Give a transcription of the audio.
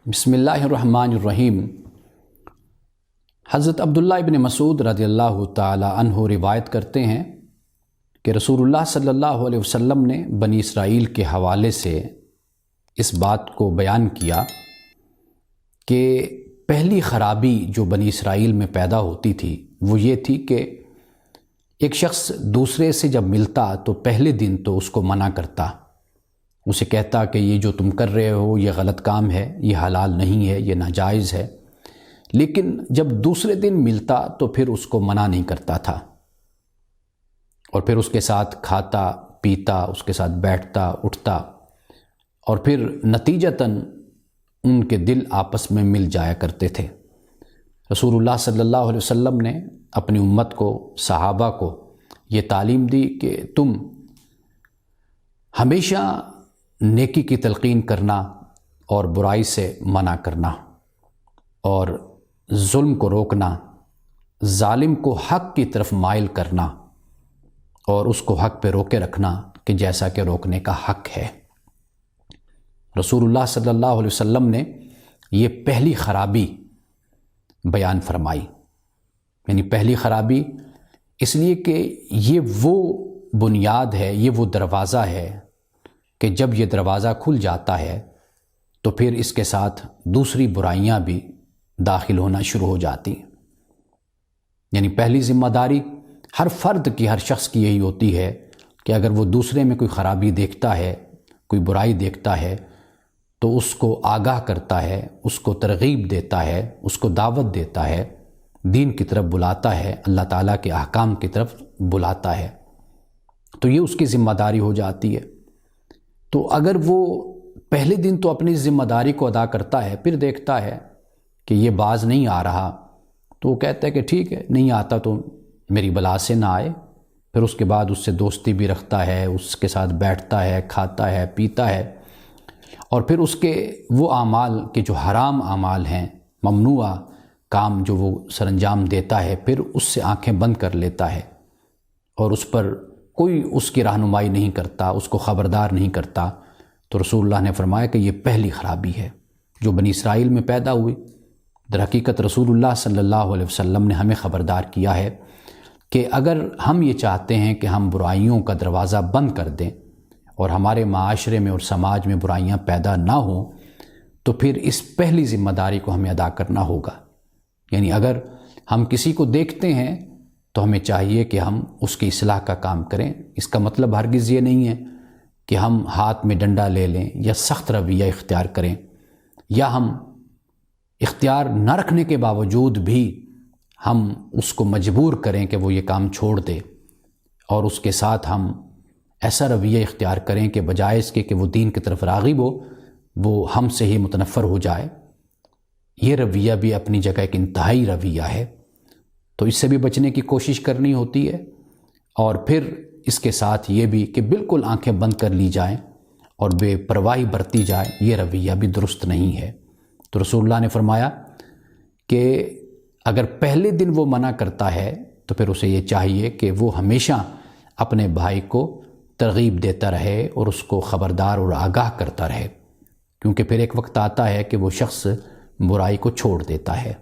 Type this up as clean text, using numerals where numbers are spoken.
بسم اللہ الرحمن الرحیم۔ حضرت عبداللہ ابن مسعود رضی اللہ تعالی عنہ روایت کرتے ہیں کہ رسول اللہ صلی اللہ علیہ وسلم نے بنی اسرائیل کے حوالے سے اس بات کو بیان کیا کہ پہلی خرابی جو بنی اسرائیل میں پیدا ہوتی تھی وہ یہ تھی کہ ایک شخص دوسرے سے جب ملتا تو پہلے دن تو اس کو منع کرتا، اسے کہتا کہ یہ جو تم کر رہے ہو یہ غلط کام ہے، یہ حلال نہیں ہے، یہ ناجائز ہے، لیکن جب دوسرے دن ملتا تو پھر اس کو منع نہیں کرتا تھا اور پھر اس کے ساتھ کھاتا پیتا، اس کے ساتھ بیٹھتا اٹھتا، اور پھر نتیجتاً ان کے دل آپس میں مل جایا کرتے تھے۔ رسول اللہ صلی اللہ علیہ وسلم نے اپنی امت کو، صحابہ کو یہ تعلیم دی کہ تم ہمیشہ نیکی کی تلقین کرنا اور برائی سے منع کرنا اور ظلم کو روکنا، ظالم کو حق کی طرف مائل کرنا اور اس کو حق پہ روکے رکھنا کہ جیسا کہ روکنے کا حق ہے۔ رسول اللہ صلی اللہ علیہ وسلم نے یہ پہلی خرابی بیان فرمائی، یعنی پہلی خرابی اس لیے کہ یہ وہ بنیاد ہے، یہ وہ دروازہ ہے کہ جب یہ دروازہ کھل جاتا ہے تو پھر اس کے ساتھ دوسری برائیاں بھی داخل ہونا شروع ہو جاتی ہیں۔ یعنی پہلی ذمہ داری ہر فرد کی، ہر شخص کی یہی ہوتی ہے کہ اگر وہ دوسرے میں کوئی خرابی دیکھتا ہے، کوئی برائی دیکھتا ہے تو اس کو آگاہ کرتا ہے، اس کو ترغیب دیتا ہے، اس کو دعوت دیتا ہے، دین کی طرف بلاتا ہے، اللہ تعالیٰ کے احکام کی طرف بلاتا ہے، تو یہ اس کی ذمہ داری ہو جاتی ہے۔ تو اگر وہ پہلے دن تو اپنی ذمہ داری کو ادا کرتا ہے، پھر دیکھتا ہے کہ یہ باز نہیں آ رہا تو وہ کہتا ہے کہ ٹھیک ہے، نہیں آتا تو میری بلا سے نہ آئے، پھر اس کے بعد اس سے دوستی بھی رکھتا ہے، اس کے ساتھ بیٹھتا ہے، کھاتا ہے، پیتا ہے، اور پھر اس کے وہ اعمال کے جو حرام اعمال ہیں، ممنوع کام جو وہ سر انجام دیتا ہے، پھر اس سے آنکھیں بند کر لیتا ہے اور اس پر کوئی اس کی رہنمائی نہیں کرتا، اس کو خبردار نہیں کرتا۔ تو رسول اللہ نے فرمایا کہ یہ پہلی خرابی ہے جو بنی اسرائیل میں پیدا ہوئی۔ در حقیقت رسول اللہ صلی اللہ علیہ وسلم نے ہمیں خبردار کیا ہے کہ اگر ہم یہ چاہتے ہیں کہ ہم برائیوں کا دروازہ بند کر دیں اور ہمارے معاشرے میں اور سماج میں برائیاں پیدا نہ ہوں تو پھر اس پہلی ذمہ داری کو ہمیں ادا کرنا ہوگا۔ یعنی اگر ہم کسی کو دیکھتے ہیں تو ہمیں چاہیے کہ ہم اس کی اصلاح کا کام کریں۔ اس کا مطلب ہرگز یہ نہیں ہے کہ ہم ہاتھ میں ڈنڈا لے لیں یا سخت رویہ اختیار کریں، یا ہم اختیار نہ رکھنے کے باوجود بھی ہم اس کو مجبور کریں کہ وہ یہ کام چھوڑ دے، اور اس کے ساتھ ہم ایسا رویہ اختیار کریں کہ بجائے اس کے کہ وہ دین کی طرف راغب ہو، وہ ہم سے ہی متنفر ہو جائے۔ یہ رویہ بھی اپنی جگہ ایک انتہائی رویہ ہے، تو اس سے بھی بچنے کی کوشش کرنی ہوتی ہے، اور پھر اس کے ساتھ یہ بھی کہ بالکل آنکھیں بند کر لی جائیں اور بے پرواہی برتی جائے، یہ رویہ بھی درست نہیں ہے۔ تو رسول اللہ نے فرمایا کہ اگر پہلے دن وہ منع کرتا ہے تو پھر اسے یہ چاہیے کہ وہ ہمیشہ اپنے بھائی کو ترغیب دیتا رہے اور اس کو خبردار اور آگاہ کرتا رہے، کیونکہ پھر ایک وقت آتا ہے کہ وہ شخص برائی کو چھوڑ دیتا ہے۔